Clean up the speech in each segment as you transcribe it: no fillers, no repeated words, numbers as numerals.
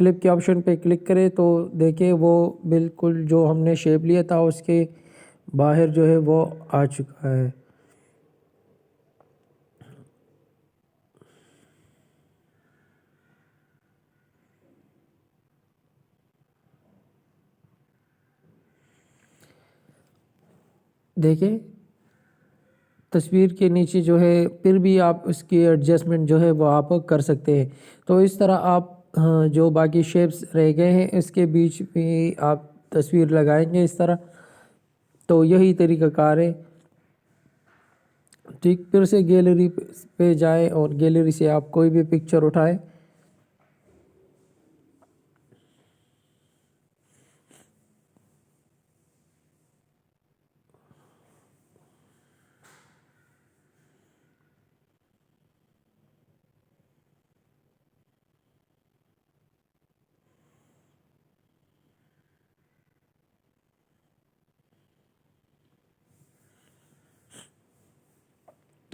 Clip کے option پہ click کریں تو دیکھیں وہ بالکل جو ہم نے شیپ لیا تھا اس کے باہر جو ہے وہ آ چکا ہے۔ دیکھیں تصویر کے نیچے جو ہے پھر بھی آپ اس کی ایڈجسٹمنٹ جو ہے وہ آپ کر سکتے ہیں۔ تو اس طرح آپ جو باقی شیپس رہ گئے ہیں اس کے بیچ بھی آپ تصویر لگائیں گے اس طرح، تو یہی طریقہ کار ہے۔ ٹھیک، پھر سے گیلری پہ جائیں اور گیلری سے آپ کوئی بھی پکچر اٹھائیں۔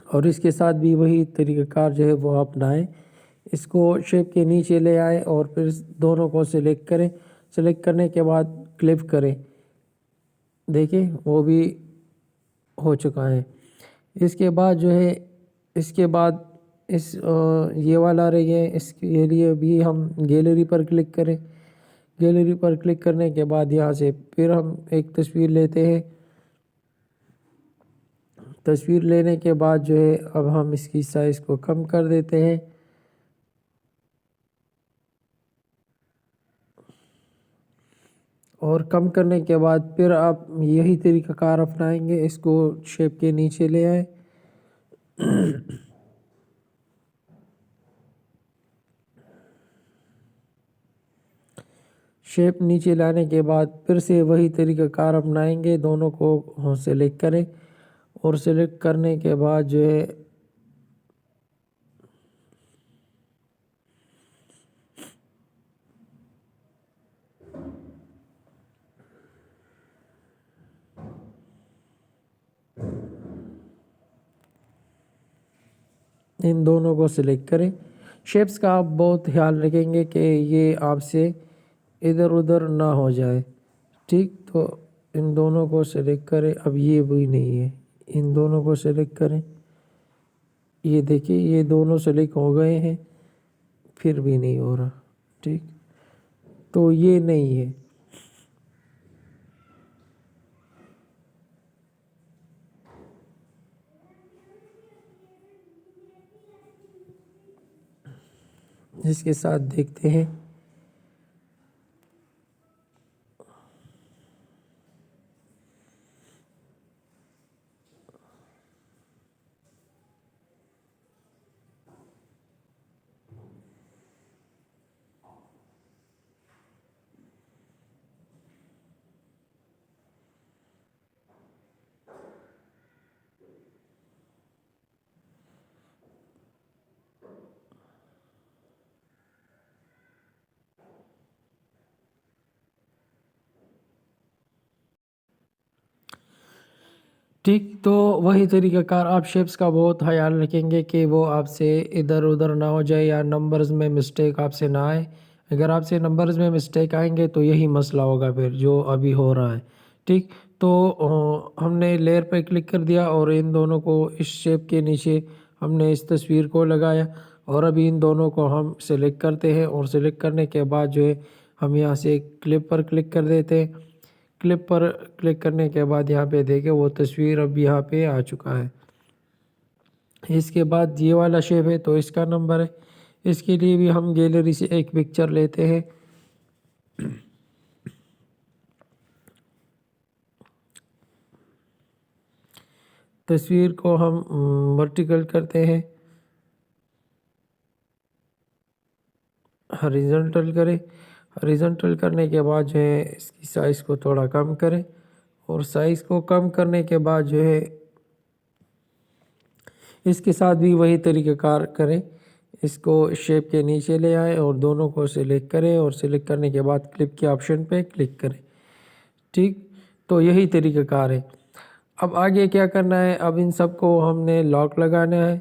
اور اس کے ساتھ بھی وہی طریقہ کار جو ہے وہ اپنائیں۔ اس کو شیپ کے نیچے لے آئیں اور پھر دونوں کو سلیکٹ کریں۔ سلیکٹ کرنے کے بعد کلپ کریں، دیکھیں وہ بھی ہو چکا ہے۔ اس کے بعد جو ہے یہ والا رہ گیا ہے، اس کے لیے بھی ہم گیلری پر کلک کریں۔ گیلری پر کلک کرنے کے بعد یہاں سے پھر ہم ایک تصویر لیتے ہیں۔ تصویر لینے کے بعد جو ہے اب ہم اس کی سائز کو کم کر دیتے ہیں۔ اور کم کرنے کے بعد پھر آپ یہی طریقہ کار اپنائیں گے، اس کو شیپ کے نیچے لے آئیں۔ شیپ نیچے لانے کے بعد پھر سے وہی طریقہ کار اپنائیں گے، دونوں کو سلیکٹ کریں اور سلیکٹ کرنے کے بعد جو ہے ان دونوں کو سلیکٹ کریں۔ شیپس کا آپ بہت خیال رکھیں گے کہ یہ آپ سے ادھر ادھر نہ ہو جائے۔ ٹھیک، تو ان دونوں کو سلیکٹ کریں۔ اب یہ بھی نہیں ہے، ان دونوں کو سلیکٹ کریں۔ یہ دیکھیں یہ دونوں سلیکٹ ہو گئے ہیں، پھر بھی نہیں ہو رہا۔ ٹھیک، تو یہ نہیں ہے۔ اس کے ساتھ دیکھتے ہیں۔ ٹھیک، تو وہی طریقہ کار آپ شیپس کا بہت خیال رکھیں گے کہ وہ آپ سے ادھر ادھر نہ ہو جائے یا نمبرز میں مسٹیک آپ سے نہ آئے۔ اگر آپ سے نمبرز میں مسٹیک آئیں گے تو یہی مسئلہ ہوگا پھر جو ابھی ہو رہا ہے۔ ٹھیک، تو ہم نے لیئر پہ کلک کر دیا اور ان دونوں کو اس شیپ کے نیچے ہم نے اس تصویر کو لگایا، اور ابھی ان دونوں کو ہم سلیکٹ کرتے ہیں اور سلیکٹ کرنے کے بعد جو ہے ہم یہاں سے کلپ پر کلک کر دیتے ہیں۔ کلپ پر کلک کرنے کے بعد یہاں پہ دیکھیں وہ تصویر اب یہاں پہ آ چکا ہے۔ اس کے بعد یہ والا شیپ ہے تو اس کا نمبر ہے۔ اس کے لیے بھی ہم گیلری سے ایک پکچر لیتے ہیں۔ تصویر کو ہم ورٹیکل کرتے ہیں، ہاریزونٹل کریں۔ ہاریزونٹل کرنے کے بعد جو ہے اس کی سائز کو تھوڑا کم کریں، اور سائز کو کم کرنے کے بعد جو ہے اس کے ساتھ بھی وہی طریقہ کار کریں۔ اس کو شیپ کے نیچے لے آئیں اور دونوں کو سلیکٹ کریں، اور سلیکٹ کرنے کے بعد کلپ کے آپشن پہ کلک کریں۔ ٹھیک، تو یہی طریقہ کار ہے۔ اب آگے کیا کرنا ہے، اب ان سب کو ہم نے لاک لگانا ہے،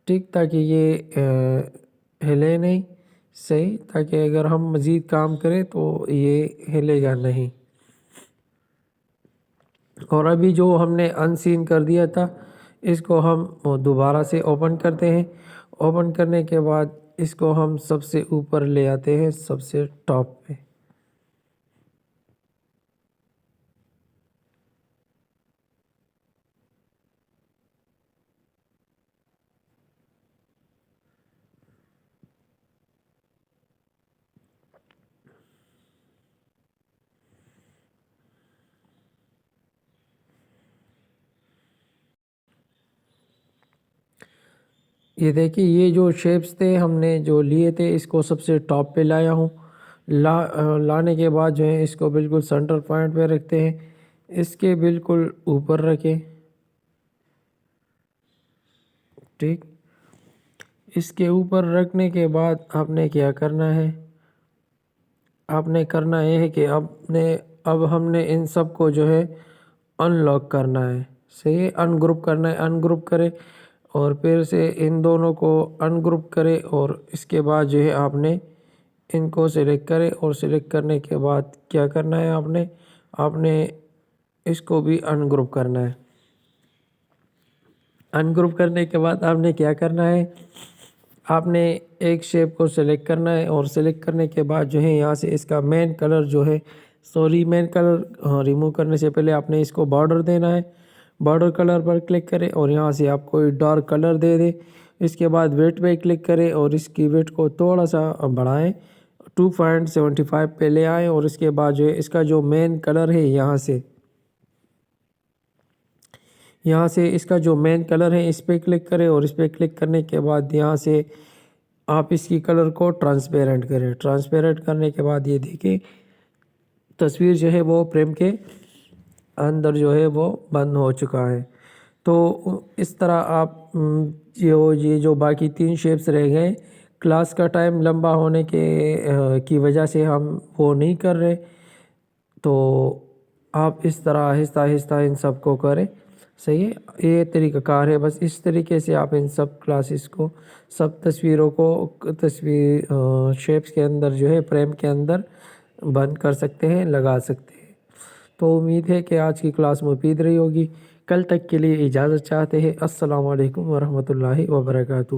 ٹھیک، تاکہ یہ ہلے نہیں۔ صحیح، تاکہ اگر ہم مزید کام کریں تو یہ ہلے گا نہیں۔ اور ابھی جو ہم نے ان سین کر دیا تھا اس کو ہم دوبارہ سے اوپن کرتے ہیں۔ اوپن کرنے کے بعد اس کو ہم سب سے اوپر لے آتے ہیں، سب سے ٹاپ پہ۔ یہ دیکھیں، یہ جو شیپس تھے ہم نے جو لیے تھے اس کو سب سے ٹاپ پہ لایا ہوں۔ لانے کے بعد جو ہے اس کو بالکل سینٹر پوائنٹ پہ رکھتے ہیں، اس کے بالکل اوپر رکھیں، ٹھیک۔ اس کے اوپر رکھنے کے بعد آپ نے کیا کرنا ہے، آپ نے کرنا یہ ہے کہ اب ہم نے ان سب کو جو ہے ان لاک کرنا ہے، صحیح ہے، ان گروپ کرنا ہے۔ ان گروپ کرے اور پھر سے ان دونوں کو ان گروپ کرے اور اس کے بعد جو ہے آپ نے ان کو سلیکٹ کرے، اور سلیکٹ کرنے کے بعد کیا کرنا ہے، آپ نے اس کو بھی ان گروپ کرنا ہے۔ ان گروپ کرنے کے بعد آپ نے کیا کرنا ہے، آپ نے ایک شیپ کو سلیکٹ کرنا ہے، اور سلیکٹ کرنے کے بعد جو ہے یہاں سے اس کا مین کلر جو ہے، مین کلر ریموو کرنے سے پہلے آپ نے اس کو بارڈر دینا ہے۔ بارڈر کلر پر کلک کریں اور یہاں سے آپ کوئی ڈارک کلر دے دیں۔ اس کے بعد ویٹ پہ کلک کریں اور اس کی ویٹ کو تھوڑا سا بڑھائیں، 2.75 پہ لے آئیں، اور اس کے بعد جو ہے اس کا جو مین کلر ہے یہاں سے اس کا جو مین کلر ہے اس پہ کلک کریں، اور اس پہ کلک کرنے کے بعد یہاں سے آپ اس کی کلر کو ٹرانسپیرنٹ کریں۔ ٹرانسپیرنٹ کرنے کے بعد یہ دیکھیں تصویر جو ہے وہ فریم کے اندر جو ہے وہ بند ہو چکا ہے۔ تو اس طرح آپ یہ جو باقی 3 شیپس رہ گئے، کلاس کا ٹائم لمبا ہونے کی وجہ سے ہم وہ نہیں کر رہے، تو آپ اس طرح آہستہ آہستہ ان سب کو کریں، صحیح ہے۔ یہ طریقہ کار ہے، بس اس طریقے سے آپ ان سب کلاسز کو، سب تصویروں کو شیپس کے اندر جو ہے فریم کے اندر بند کر سکتے ہیں، لگا سکتے ہیں۔ تو امید ہے کہ آج کی کلاس مفید رہی ہوگی۔ کل تک کے لیے اجازت چاہتے ہیں۔ السلام علیکم ورحمۃ اللہ وبرکاتہ۔